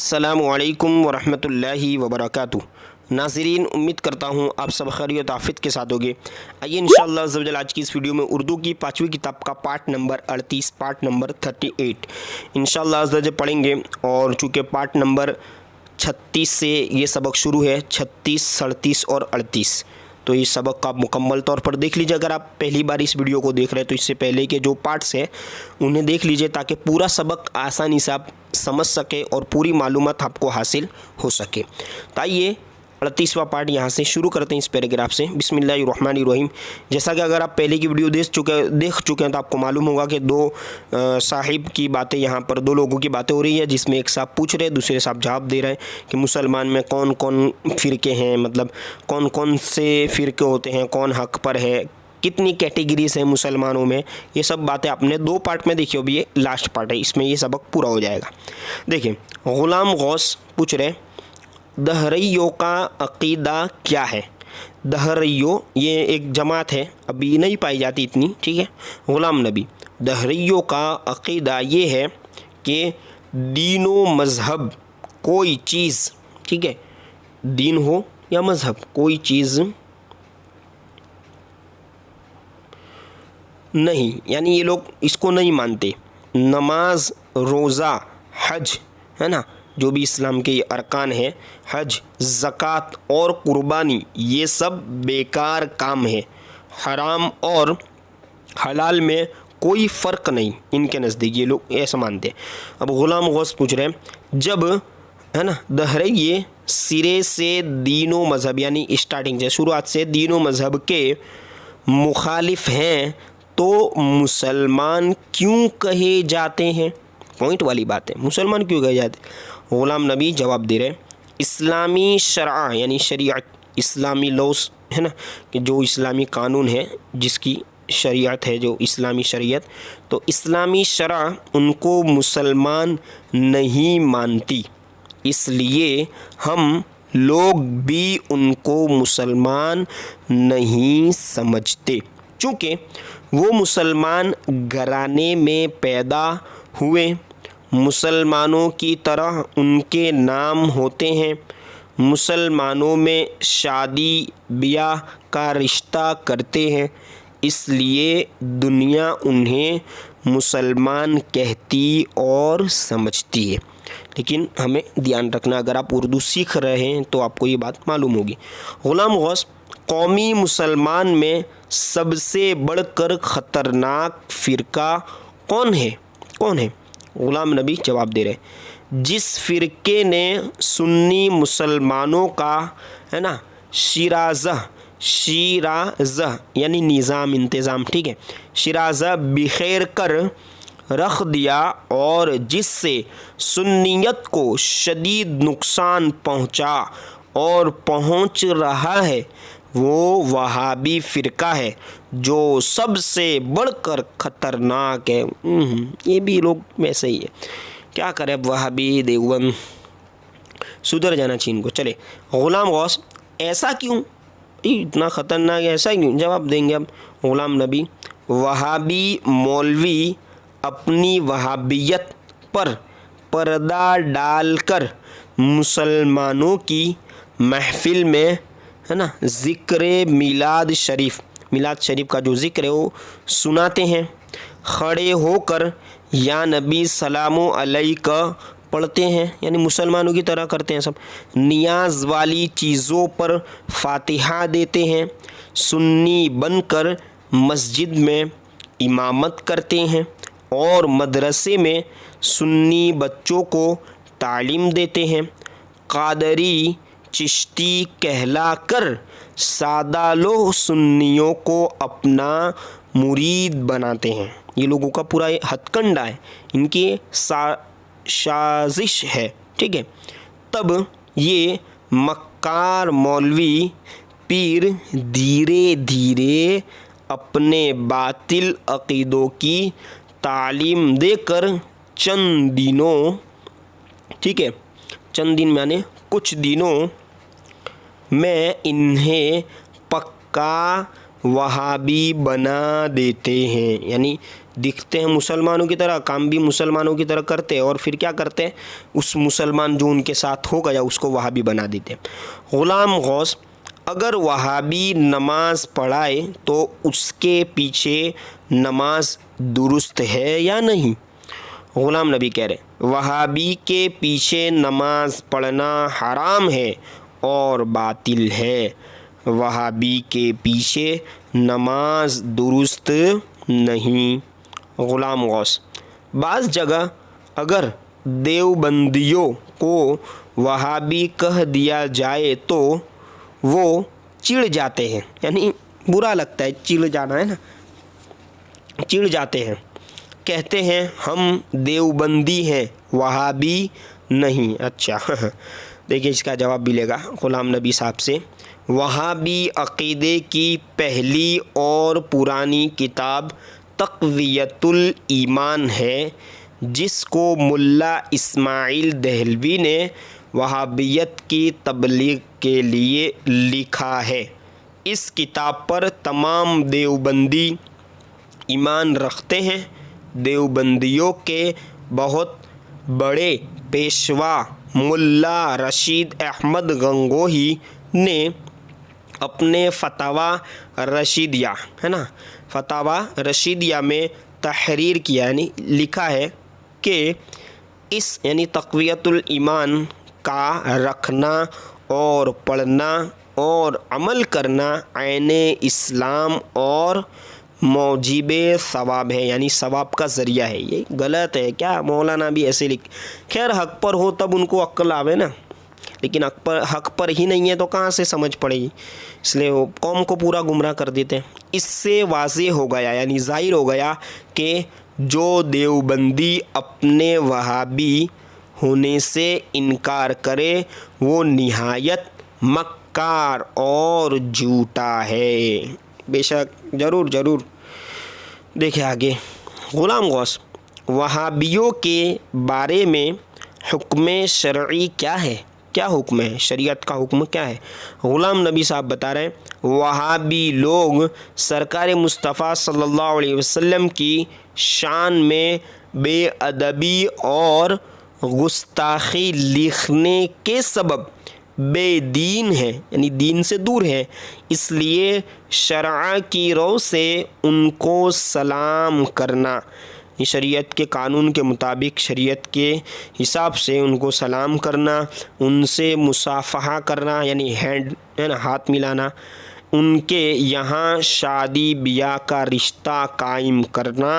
अस्सलामुअलैकुम वरहमतुल्लाहि वबरकातुहू। नाज़रीन, उम्मीद करता हूँ आप सब खैरियत आफियत के साथ होगे। आइए इंशाअल्लाह अज़्ज़ा वजल आज की इस वीडियो में उर्दू की 5वीं किताब का पार्ट नंबर 38 पार्ट नंबर 38 इंशाअल्लाह अज़्ज़ा वजल पढ़ेंगे। और चूँकि पार्ट नंबर 36 से ये सबक शुरू है, 36, 37 और 38, तो इस सबक का आप मुकम्मल तौर पर देख लीजिए। अगर आप पहली बार इस वीडियो को देख रहे हैं तो इससे पहले के जो पार्ट्स हैं उन्हें देख लीजिए ताकि पूरा सबक आसानी से आप समझ सके और पूरी मालूमात आपको हासिल हो सके। तो आइए 38वां पार्ट यहाँ से शुरू करते हैं इस पैराग्राफ से। बिस्मिल्लाहिर्रहमानिर्रहीम। जैसा कि अगर आप पहले की वीडियो देख चुके हैं तो आपको मालूम होगा कि दो साहिब की बातें, यहाँ पर दो लोगों की बातें हो रही है, जिसमें एक साहब पूछ रहे हैं, दूसरे साहब जवाब दे रहे हैं कि मुसलमान में कौन कौन फ़िरके हैं, मतलब कौन कौन से फ़िरके होते हैं, कौन हक़ पर है, कितनी कैटेगरीज हैं मुसलमानों में। ये सब बातें आपने दो पार्ट में देखी। अभी ये लास्ट पार्ट है, इसमें ये सबक पूरा हो जाएगा। देखिए, ग़ुलाम गौस पूछ रहे दहरियों का अक़ीदा क्या है। दहरियों ये एक जमात है, अभी नहीं पाई जाती इतनी, ठीक है। ग़ुलाम नबी, दहरियों का अक़ीदा ये है कि दीन व मज़हब कोई चीज़, ठीक है, दीन हो या मज़हब, कोई चीज़ नहीं, यानी ये लोग इसको नहीं मानते। नमाज, रोज़ा, हज, है ना, जो भी इस्लाम के ये अरकान हैं, हज, ज़कात और कुर्बानी, ये सब बेकार काम है। हराम और हलाल में कोई फ़र्क नहीं इनके नज़दीक, ये लोग ऐसा मानते हैं। अब ग़ुलाम गौस पूछ रहे हैं, जब, है ना, दहरिये सिरे से दीनो मज़हब, यानी स्टार्टिंग से, शुरुआत से दीनो मज़हब के मुखालिफ हैं तो मुसलमान क्यों कहे जाते हैं। पॉइंट वाली बात है, मुसलमान क्यों कहे जाते हैं। ग़ुलाम नबी जवाब दे रहे, इस्लामी शरआ यानी शरीयत, इस्लामी लॉस, है ना, कि जो इस्लामी कानून है, जिसकी शरीयत है, जो इस्लामी शरीयत, तो इस्लामी शरआ उनको मुसलमान नहीं मानती, इसलिए हम लोग भी उनको मुसलमान नहीं समझते। चूँकि वो मुसलमान घराने में पैदा हुए, मुसलमानों की तरह उनके नाम होते हैं, मुसलमानों में शादी ब्याह का रिश्ता करते हैं, इसलिए दुनिया उन्हें मुसलमान कहती और समझती है। लेकिन हमें ध्यान रखना, अगर आप उर्दू सीख रहे हैं तो आपको ये बात मालूम होगी। ग़ुलाम गौस, कौमी मुसलमान में सबसे बढ़कर ख़तरनाक फ़िरका कौन है, कौन है। ग़ुलाम नबी जवाब दे रहे, जिस फ़िरके ने सुन्नी मुसलमानों का, है ना, शिराज़ा यानी निज़ाम, इंतज़ाम, ठीक है, शिराज़ा बिखेर कर रख दिया और जिससे सुन्नियत को शदीद नुकसान पहुँचा और पहुँच रहा है, वो वहाबी फ़िरका है जो सबसे बढ़कर ख़तरनाक है। ये भी लोग वैसे ही है, क्या करें अब, वहाबी देवबंद, सुधर जाना चाहिए इनको। चले, ग़ुलाम गौस, ऐसा क्यों, इतना ख़तरनाक है, ऐसा क्यों। जवाब देंगे अब ग़ुलाम नबी, वहाबी मौलवी अपनी वहाबियत पर पर्दा डालकर मुसलमानों की महफ़िल में, है ना, ज़िक्र मिलाद शरीफ का जो ज़िक्र है वो सुनाते हैं, खड़े होकर या नबी सलामो अलैका पढ़ते हैं, यानी मुसलमानों की तरह करते हैं सब, नियाज़ वाली चीज़ों पर फातिहा देते हैं, सुन्नी बनकर मस्जिद में इमामत करते हैं और मदरसे में सुन्नी बच्चों को तालीम देते हैं, क़ादरी चिश्ती कहलाकर सादा लोग सुन्नियों को अपना मुरीद बनाते हैं। ये लोगों का पूरा हथकंडा है, इनकी साजिश है, ठीक है। तब ये मक्कार मौलवी पीर धीरे धीरे अपने बातिल अक़ीदों की तालीम देकर चंद दिनों, ठीक है, चंद दिन माने कुछ दिनों में इन्हें पक्का वहाबी बना देते हैं, यानी दिखते हैं मुसलमानों की तरह, काम भी मुसलमानों की तरह करते हैं, और फिर क्या करते हैं, उस मुसलमान जो उनके साथ हो गया उसको वहाबी बना देते हैं। ग़ुलाम गौस, अगर वहाबी नमाज पढ़ाए तो उसके पीछे नमाज दुरुस्त है या नहीं? ग़ुलाम नबी कह रहे वहाबी के पीछे नमाज पढ़ना हराम है और बातिल है। वहाबी के पीछे नमाज दुरुस्त नहीं। ग़ुलाम गौस, बाज़ जगह अगर देवबंदियों को वहाबी कह दिया जाए तो वो चिढ़ जाते हैं, यानी बुरा लगता है, चिढ़ जाना है ना, चिढ़ जाते हैं, कहते हैं हम देवबंदी हैं, वहाबी नहीं। अच्छा देखिए इसका जवाब मिलेगा ग़ुलाम नबी साहब से। वहाबी अक़ीदे की पहली और पुरानी किताब तक़वियतुल ईमान है, जिसको मुल्ला इस्माइल दहलवी ने वहाबियत की तबलीग के लिए लिखा है। इस किताब पर तमाम देवबंदी ईमान रखते हैं। देवबंदियों के बहुत बड़े पेशवा मुल्ला रशीद अहमद गंगोही ने अपने फतावा रशीदिया, है ना, फतावा रशीदिया में तहरीर किया, यानी लिखा है कि इस यानी तक़वियतुल ईमान का रखना और पढ़ना और अमल करना ऐने इस्लाम और मौजिबे सवाब है, यानी सवाब का ज़रिया है। ये गलत है क्या? मौलाना भी ऐसे लिख, खैर हक़ पर हो तब उनको अक्ल आवे ना, लेकिन हक़ पर ही नहीं है तो कहाँ से समझ पड़ेगी, इसलिए वो कौम को पूरा गुमराह कर देते हैं। इससे वाज़ेह हो गया, यानी ज़ाहिर हो गया कि जो देवबंदी अपने वहाबी होने से इनकार करे वो निहायत मक्कार और झूठा है। बेशक ज़रूर देखिए आगे। ग़ुलाम गौस, वहाबियों के बारे में हुक्म शरई क्या है? क्या हुक्म है? शरीयत का हुक्म क्या है? ग़ुलाम नबी साहब बता रहे हैं वहाबी लोग सरकार मुस्तफ़ा सल्लल्लाहु अलैहि वसल्लम की शान में बेअदबी और गुस्ताखी लिखने के सबब बेदीन है, यानी दीन से दूर है, इसलिए शरअ की रो से उनको सलाम करना, शरीयत के कानून के मुताबिक शरीयत के हिसाब से उनको सलाम करना, उनसे मुसाफ़हा करना यानी हैंड, है ना, हाथ मिलाना, उनके यहाँ शादी ब्याह का रिश्ता कायम करना,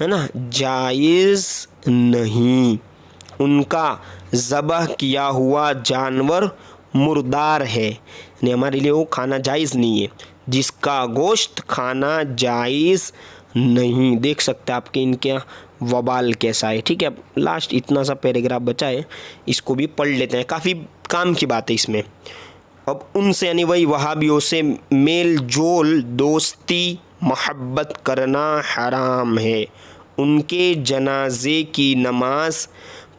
है ना, जायज़ नहीं। उनका ज़बह किया हुआ जानवर मुर्दार है, यानी हमारे लिए वो खाना जायज़ नहीं है, जिसका गोश्त खाना जायज़ नहीं। देख सकते हैं आपके इनके वबाल कैसा है। ठीक है, लास्ट इतना सा पैराग्राफ बचा है, इसको भी पढ़ लेते हैं, काफ़ी काम की बात है इसमें। अब उनसे यानी वही वहाबियों से मेल जोल दोस्ती मोहब्बत करना हराम है, उनके जनाजे की नमाज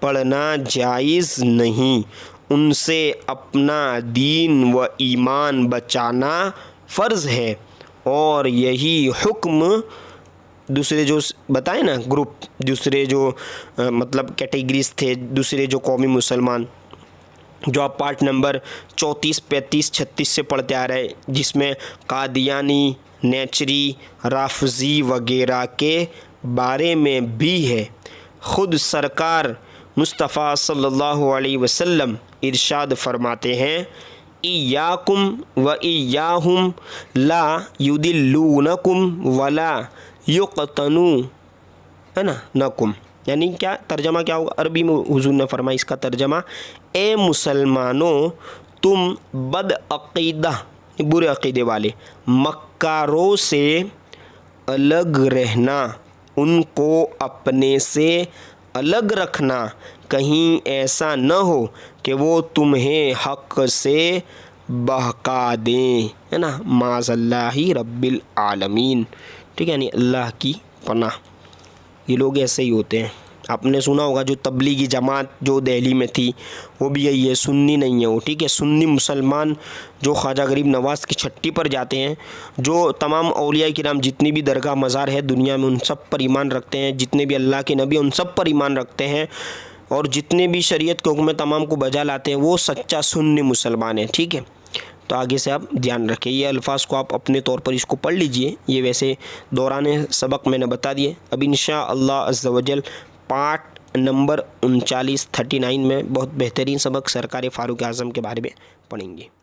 पढ़ना जायज़ नहीं, उनसे अपना दीन व ईमान बचाना फ़र्ज़ है, और यही हुक्म दूसरे जो बताए ना ग्रुप, दूसरे जो मतलब कैटेगरीज थे, दूसरे जो कौमी मुसलमान जो आप पार्ट नंबर 34, 35, 36 से पढ़ते आ रहे हैं, जिसमें कादियानी, नेचरी, राफजी वगैरह के बारे में भी है। ख़ुद सरकार मुस्तफ़ा सल्लल्लाहु अलैहि वसल्लम इरशाद फरमाते हैं इय्याकुम व इय्याहुम ला युदिल्लूनकुम वला युक़तनू, है ना, नकुम, यानी क्या तर्जमा क्या होगा? अरबी में हुजूर ने फरमाया, इसका तर्जमा ए मुसलमानों तुम बदअक़ीदा बुरे अक़ीदे वाले मक्कारों से अलग रहना, उनको अपने से अलग रखना, कहीं ऐसा न हो कि वो तुम्हें हक़ से बहका दें, है ना, माज़ल्लाहि रब्बिल आलमीन। ठीक है, यानी अल्लाह की पनाह, ये लोग ऐसे ही होते हैं। آپ نے سنا ہوگا جو تبلیغی جماعت جو دہلی میں تھی وہ بھی یہی ہے، سنی نہیں ہے وہ، ٹھیک ہے، سنی مسلمان جو خواجہ غریب نواز کی چھٹی پر جاتے ہیں، جو تمام اولیاء کرام جتنی بھی درگاہ مزار ہے دنیا میں ان سب پر ایمان رکھتے ہیں، جتنے بھی اللہ کے نبی ان سب پر ایمان رکھتے ہیں، اور جتنے بھی شریعت کے حکم تمام کو بجا لاتے ہیں، وہ سچا سنی مسلمان ہے، ٹھیک ہے۔ تو آگے سے آپ دھیان رکھیں، یہ الفاظ کو آپ اپنے طور پر اس کو پڑھ لیجئے، یہ ویسے دوران سبق میں نے بتا دیے۔ اب انشاءاللہ عز و جل پارٹ نمبر 39 میں بہت بہترین سبق سرکار فاروق اعظم کے بارے میں پڑھیں گے۔